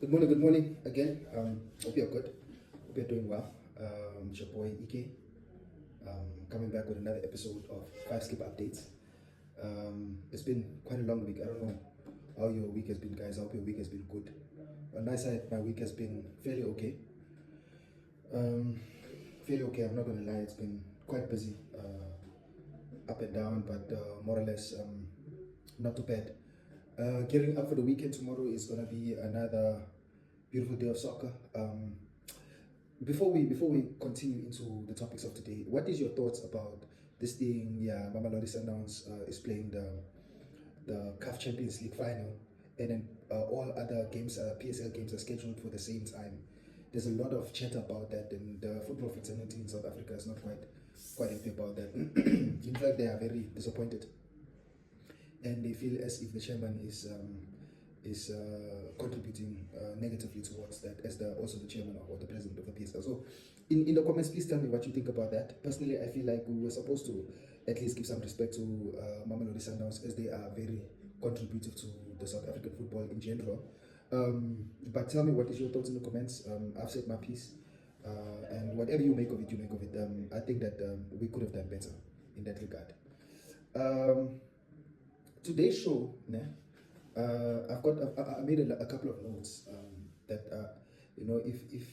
Good morning again. Hope you're good. Hope you're doing well. It's your boy Ike, coming back with another episode of 5 Skip Updates. It's been quite a long week. I don't know how your week has been, guys. I hope your week has been good. On my side, my week has been fairly okay. Fairly okay, I'm not gonna lie. It's been quite busy, up and down, but more or less not too bad. Gearing up for the weekend. Tomorrow is gonna be another beautiful day of soccer. Before we continue into the topics of today, what is your thoughts about this thing? Yeah, Mamelodi Sundowns is playing the CAF Champions League final, and then all other games, PSL games, are scheduled for the same time. There's a lot of chat about that, and the football fraternity in South Africa is not quite happy about that. In fact, they are very disappointed, and they feel as if the chairman is contributing negatively towards that, as also the chairman or the president of the PSL. So, in the comments, please tell me what you think about that. Personally, I feel like we were supposed to at least give some respect to Mamelodi Sundowns, as they are very contributive to the South African football in general. But tell me, what is your thoughts in the comments? I've said my piece, and whatever you make of it, you make of it. I think that we could have done better in that regard. Today's show, I made a couple of notes that if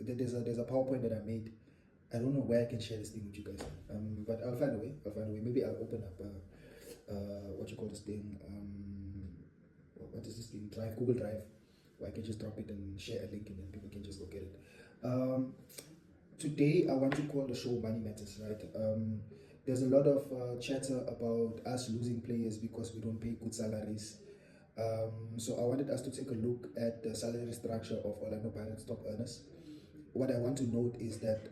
there's a PowerPoint that I made. I don't know where I can share this thing with you guys, but I'll find a way. Maybe I'll open up what you call this thing. What is this thing? Google Drive, where I can just drop it and share a link, and then people can just go get it. Today I want to call the show Money Matters, right? There's a lot of chatter about us losing players because we don't pay good salaries. So I wanted us to take a look at the salary structure of Orlando Pirates top earners. What I want to note is that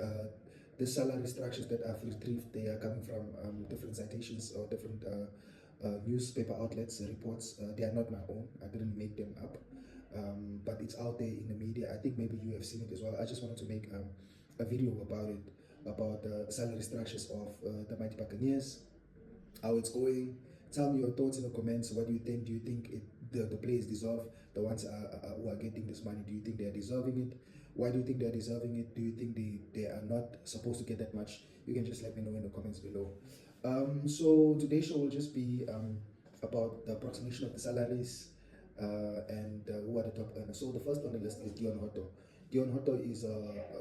the salary structures that I've retrieved, they are coming from different citations or different newspaper outlets, reports. They are not my own. I didn't make them up, but it's out there in the media. I think maybe you have seen it as well. I just wanted to make a video about it, about the salary structures of the Mighty Buccaneers, how it's going. Tell me your thoughts in the comments. What do you think? Do you think the players deserve, the ones who are getting this money, do you think they are deserving it? Why do you think they are deserving it? Do you think they are not supposed to get that much? You can just let me know in the comments below. So today's show will just be about the approximation of the salaries and who are the top earners. So the first on the list is Deon Hotto. Deon Hotto is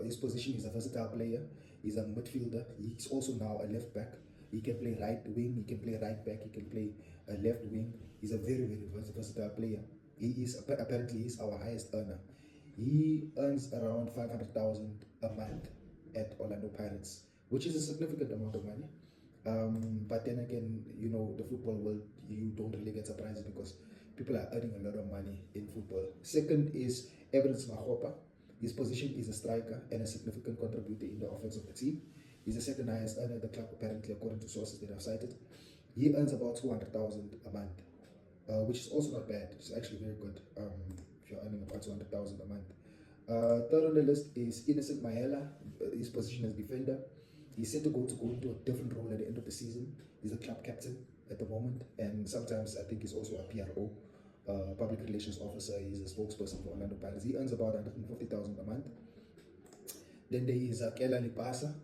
his position is a versatile player. He's a midfielder. He's also now a left back. He can play right wing, he can play right back, he can play left wing. He's a very, very versatile player. He is apparently he's our highest earner. He earns around 500,000 a month at Orlando Pirates, which is a significant amount of money. But then again, the football world, you don't really get surprises because people are earning a lot of money in football. Second is Makgopa. His position is a striker and a significant contributor in the offense of the team. He's the second highest earner at the club, apparently, according to sources that I've cited. He earns about 200,000 a month, which is also not bad. It's actually very good if you're earning about 200,000 a month. Third on the list is Innocent Maela. His position as defender. He's set to go into a different role at the end of the season. He's a club captain at the moment, and sometimes I think he's also a PRO, public relations officer. He's a spokesperson for Orlando Pirates. He earns about 150,000 a month. Then there is Zakhele Lepasa.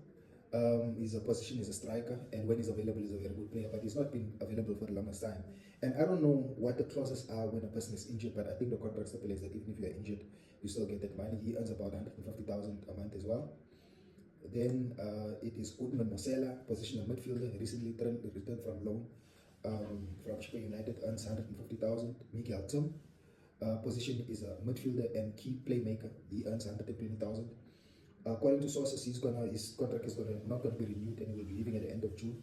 His position is a striker, and when he's available, he's a very good player, but he's not been available for the longest time. And I don't know what the clauses are when a person is injured, but I think the contract stipulates that even if you are injured, you still get that money. He earns about 150,000 a month as well. Then it is Goodman Mosele, position of midfielder, recently returned from loan from Chipa United, earns 150,000. Miguel Timm, position is a midfielder and key playmaker. He earns 120,000. According to sources, his contract is not going to be renewed, and he will be leaving at the end of June.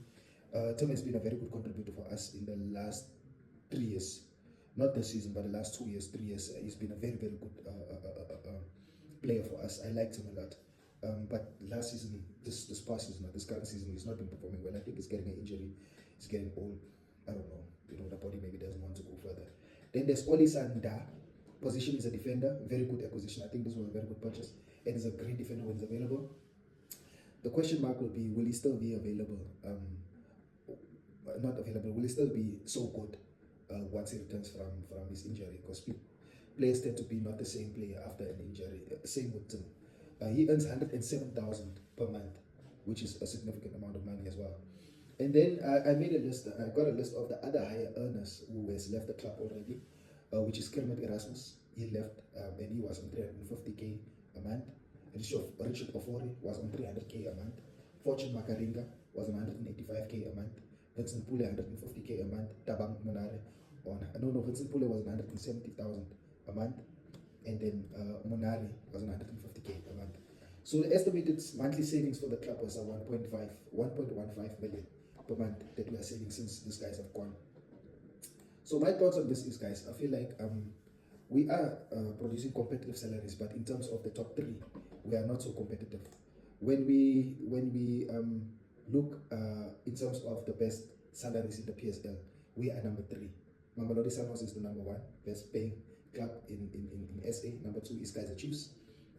Tim has been a very good contributor for us in the last 3 years, not this season, but the last 2 years, 3 years. He's been a very, very good player for us. I liked him a lot. But last season, this past season, this current season, he's not been performing well. I think he's getting an injury. He's getting old. I don't know. The body maybe doesn't want to go further. Then there's Olisa Ndah. Position is a defender. Very good acquisition. I think this was a very good purchase. And is a great defender when he's available. The question mark will be, will he still be available? Not available. Will he still be so good once he returns from his injury? Because players tend to be not the same player after an injury. Same with Tim. He earns 107,000 per month, which is a significant amount of money as well. And then I made a list. I got a list of the other higher earners who has left the club already, which is Kermit Erasmus. He left and he was on 350k a month. Richard Ofori was on 300k a month. Fortune Makaringa was on 185k a month. Vincent Pule 150k a month. Thabiso Monare Vincent Pule was on 170,000 a month, and then Monare was on 150k a month. So the estimated monthly savings for the club was 1.15 million per month that we are saving since these guys have gone. So my thoughts on this is, guys, I feel like we are producing competitive salaries, but in terms of the top three, we are not so competitive. When we look in terms of the best salaries in the PSL, we are number 3. Mamelodi Sundowns is the number 1 best paying club in SA. Number 2 is Kaizer Chiefs,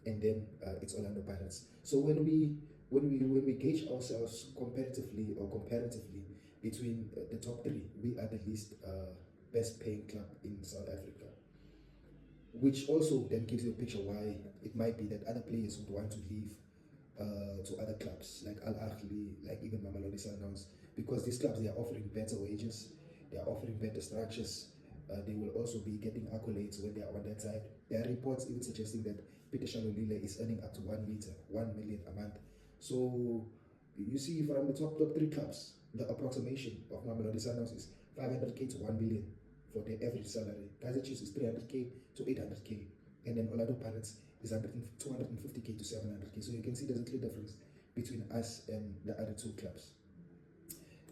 and then it's Orlando Pirates. So when we gauge ourselves competitively or comparatively between the top 3, we are the least best paying club in South Africa, which also then gives you a picture why it might be that other players would want to leave to other clubs like Al Ahly, like even Mamelodi Sundowns, because these clubs, they are offering better wages, they are offering better structures. They will also be getting accolades when they are on that side. There are reports even suggesting that Peter Shalulile is earning up to 1 million a month. So you see, from the top 3 clubs, the approximation of Mamelodi Sundowns is 500k to 1 million for their average salary. Kaizer Chiefs is 300k to 800k, and then Orlando Pirates is 250k to 700k. So you can see there's a clear difference between us and the other 2 clubs.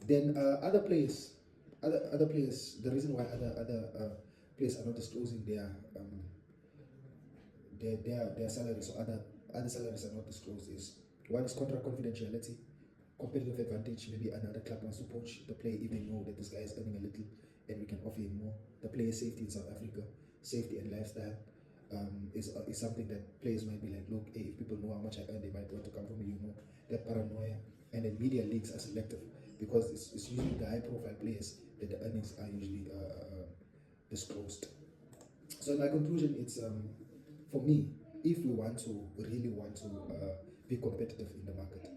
Then other players, the reason why other players are not disclosing their salaries, or other salaries are not disclosed, is one is contract confidentiality, competitive advantage. Maybe another club wants to poach the player if they know that this guy is earning a little and we can offer him more. The player safety in South Africa, safety and lifestyle is something that players might be like, look, hey, if people know how much I earn, they might want to come from me, that paranoia. And then media leaks are selective, because it's usually the high profile players that the earnings are usually disclosed. So in my conclusion, it's for me, if we really want to be competitive in the market.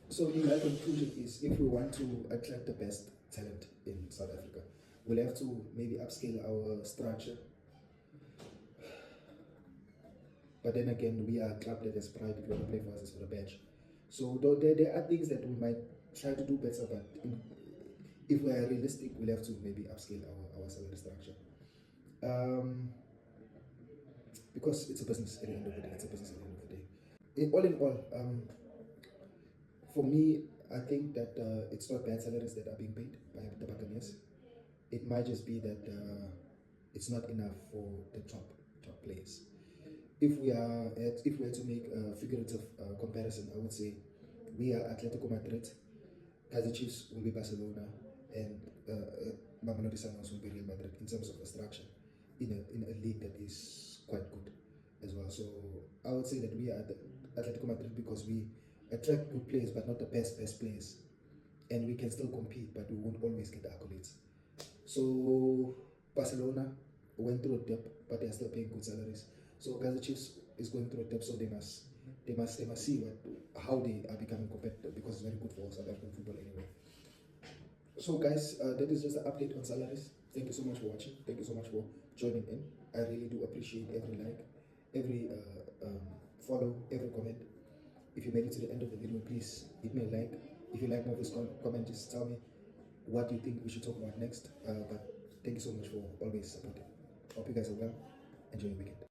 So in my conclusion is, if we want to attract the best talent in South Africa, we'll have to maybe upscale our structure. But then again, we are a club that has pride. If you want to play for us, it's for the badge. So there are things that we might try to do better, but if we are realistic, we'll have to maybe upscale our salary structure. Because it's a business at the end of the day. It's a business at the end of the day. All in all, for me, I think that it's not bad salaries that are being paid by the Buccaneers. It might just be that it's not enough for the top players. If we were to make a figurative comparison, I would say we are Atletico Madrid, Kaizer Chiefs will be Barcelona, and Mamelodi Sundowns will be Real Madrid in terms of a structure in a league that is quite good as well. So I would say that we are Atletico Madrid because we attract good players, but not the best players, and we can still compete, but we won't always get the accolades. So Barcelona went through a dip, but they are still paying good salaries. So Kaizer Chiefs is going through a dip, so they must see how they are becoming competitive, because it's very good for South African football anyway. So guys, that is just an update on salaries. Thank you so much for watching. Thank you so much for joining in. I really do appreciate every like, every follow, every comment. If you made it to the end of the video, please hit me a like. If you like more of this comment, just tell me what you think we should talk about next. But thank you so much for always supporting. Hope you guys are well. Enjoy your weekend.